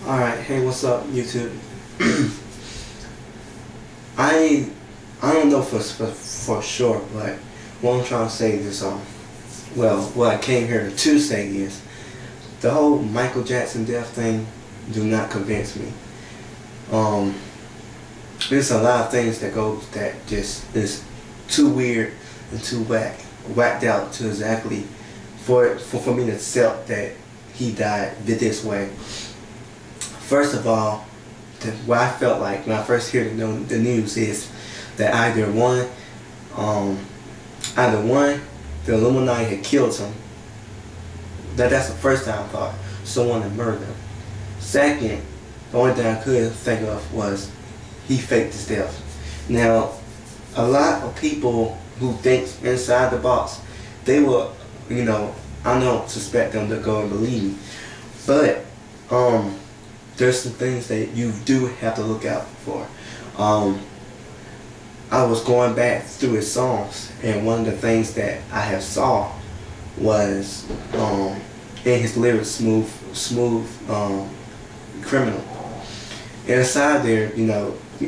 Alright, hey, what's up, YouTube? I don't know for sure, but what I'm trying to say is, well, what I came here to say is, the whole Michael Jackson death thing do not convince me. There's a lot of things that just is too weird and too whacked out to exactly for me to accept that he died this way. First of all, what I felt like when I first heard the news is that either one, the Illuminati had killed him. That's the first time I thought someone had murdered him. Second, the only thing I could think of was he faked his death. Now, a lot of people who think inside the box, they will, I don't suspect them to go and believe me, but there's some things that you do have to look out for. I was going back through his songs, and one of the things that I have saw was in his lyrics, smooth criminal. Inside there,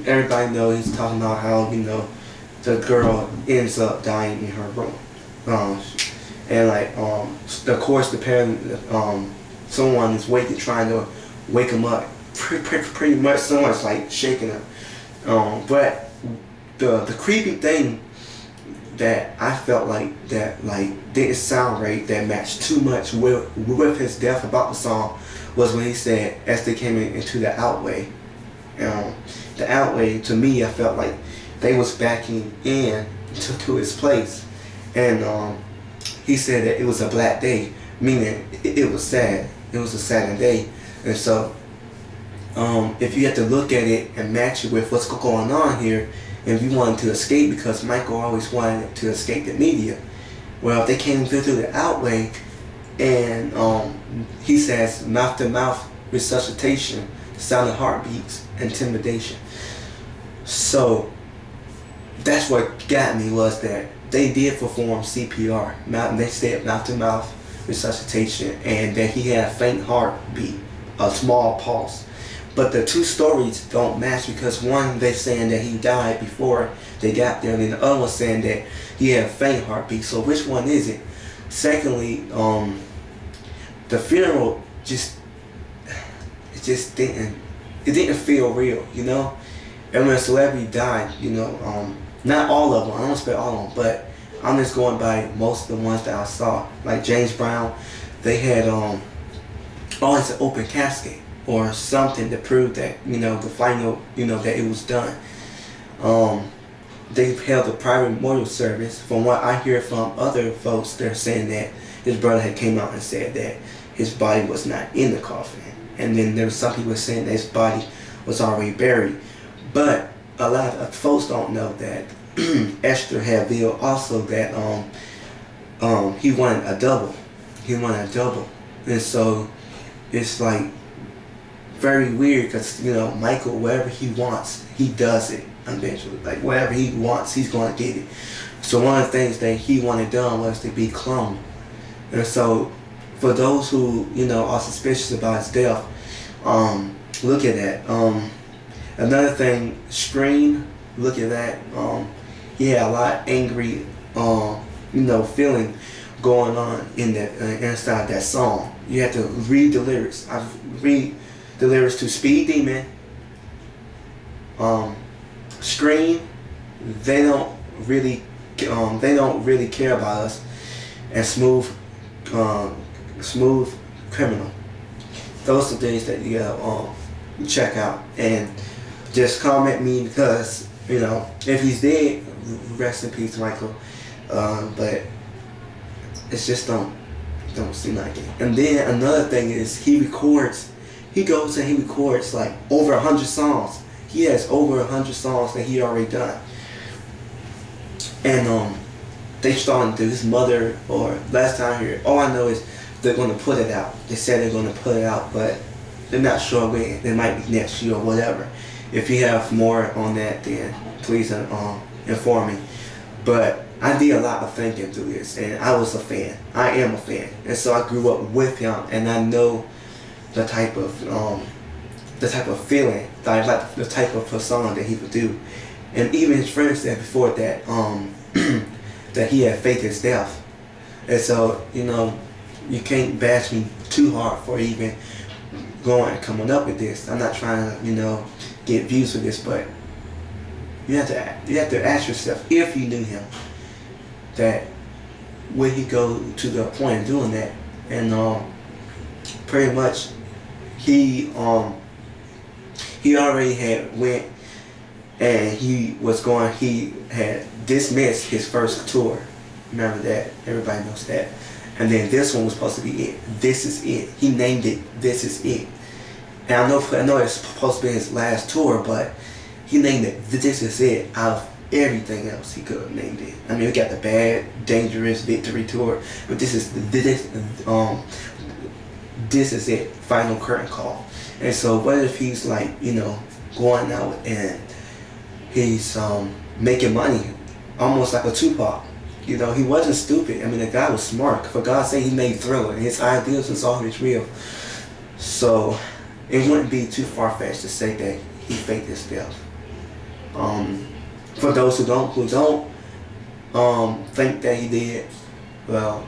everybody knows he's talking about how the girl ends up dying in her room, and of course the parent, someone is trying to wake him up. Pretty much someone's like shaking him. But the creepy thing that I felt didn't sound right, that matched too much with his death about the song, was when he said, as they came into the outway. The outway, to me, I felt like they was backing in to his place, and he said that it was a black day, meaning it was sad. It was a sad day. And so, if you have to look at it and match it with what's going on here, and if you wanted to escape, because Michael always wanted to escape the media, well, if they came through the outway, and he says mouth-to-mouth resuscitation, sound of heartbeats, intimidation. So that's what got me, was that they did perform CPR. They said mouth-to-mouth resuscitation, and that he had a faint heartbeat, a small pulse. But the two stories don't match, because one, they're saying that he died before they got there, and then the other one's saying that he had a faint heartbeat. So which one is it? Secondly, the funeral didn't feel real, And when a celebrity died, not all of them, I don't expect all of them, but I'm just going by most of the ones that I saw. Like James Brown, they had always an open casket or something to prove that, the final, that it was done. They held a private memorial service. From what I hear from other folks, they're saying that his brother had came out and said that his body was not in the coffin. And then there was some people saying that his body was already buried. But a lot of folks don't know that Esther had revealed also that he wanted a double. He wanted a double. And so it's like very weird, because Michael, whatever he wants, he does it eventually. Like whatever he wants, he's going to get it. So one of the things that he wanted done was to be cloned. And so for those who are suspicious about his death, look at that. Another thing, Scream, look at that. He had a lot of angry feeling going on in that inside that song. You have to read the lyrics. I read the lyrics to Speed Demon, Scream. They don't really care about us, and Smooth Criminal. Those are things that you gotta check out, and just comment me, because if he's dead, rest in peace, Michael. But it's just don't seem like it. And then another thing is, he goes and he records like over 100 songs. He has over 100 songs that he already done. And they starting to, his mother, or last time I heard, all I know is they're going to put it out. They said they're going to put it out, but they're not sure when. It might be next year or whatever. If you have more on that, then please inform me. But I did a lot of thinking through this, and I was a fan. I am a fan, and so I grew up with him, and I know the type of the type of feeling, like the type of persona that he would do. And even his friends said before that that he had faked his death. And so, you know, you can't bash me too hard for even going and coming up with this. I'm not trying to, you know, get views for this, but you have to ask yourself, if you knew him, that would he go to the point of doing that? And pretty much he already had went, and he had dismissed his first tour. Remember that, everybody knows that. And then this one was supposed to be it. This is it. He named it This Is It. And I know it's supposed to be his last tour, but he named it This Is It out of everything else he could have named it. I mean, we got the Bad, Dangerous, Victory Tour, but this is it, Final Curtain Call. And so what if he's like, you know, going out and he's making money, almost like a Tupac. You know, he wasn't stupid. I mean, the guy was smart. For God's sake, he made Thriller, and his ideas was always real. So it wouldn't be too far-fetched to say that he faked his death. For those who don't think that he did, well,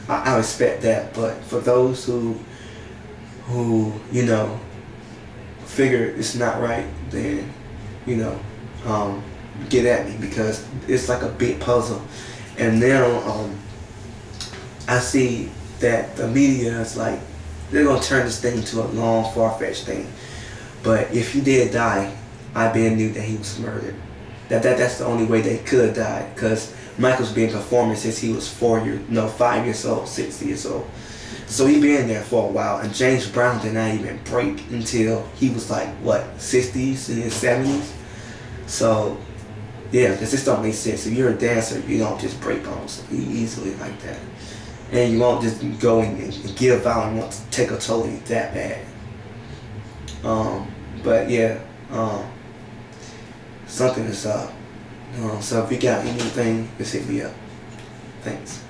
I respect that. But for those who you know, figure it's not right, then, you know, get at me, because it's like a big puzzle. And now I see that the media is like, they're gonna turn this thing into a long, far-fetched thing. But if he did die, I knew that he was murdered. That's the only way they could have died, because Michael's been performing since he was 5 years old, 6 years old. So he been there for a while, and James Brown did not even break until he was like, what, 60s and his 70s? So yeah, because this don't make sense. If you're a dancer, you don't just break bones easily like that. And you won't just go and give out and want to take a toll on you that bad. But yeah, something is up. So if you got anything, just hit me up. Thanks.